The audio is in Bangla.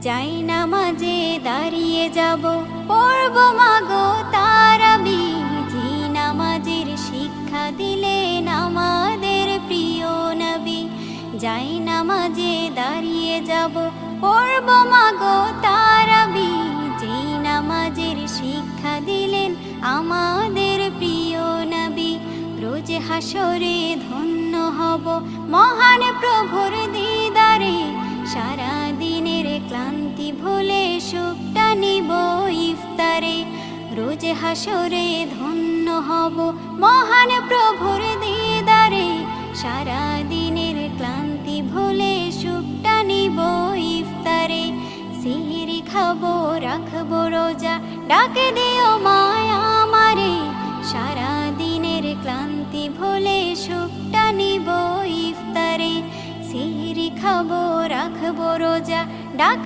যাই নামাজে দাঁড়িয়ে যাব, পড়ব মাগো তারাবি। যে নামাজের শিক্ষা দিলেন আমাদের প্রিয় নবী। যাই নামাজে দাঁড়িয়ে যাব, পড়ব মাগো তারাবি। যে নামাজের শিক্ষা দিলেন আমাদের প্রিয় নবী। রোজ হাসরে ধন্য হব মহান প্রভুর দিদারে। সারা দিনের ক্লান্তি ভুলে সুখটা নিব ইফতারে। রোজ হাসরে ধন্য হব মহান প্রভুর দিদারে। সারা দিনের ক্লান্তি ভুলে সুখটা নিব ইফতারে। সিহরি খাবো রাখবো রোজা, ডাকে দিও মায়া আমারে। সারা দিনের ক্লান্তি ভুলে সুখটা নিব ইফতারে। সিহরি খাবো রাখবো রোজা, ডাক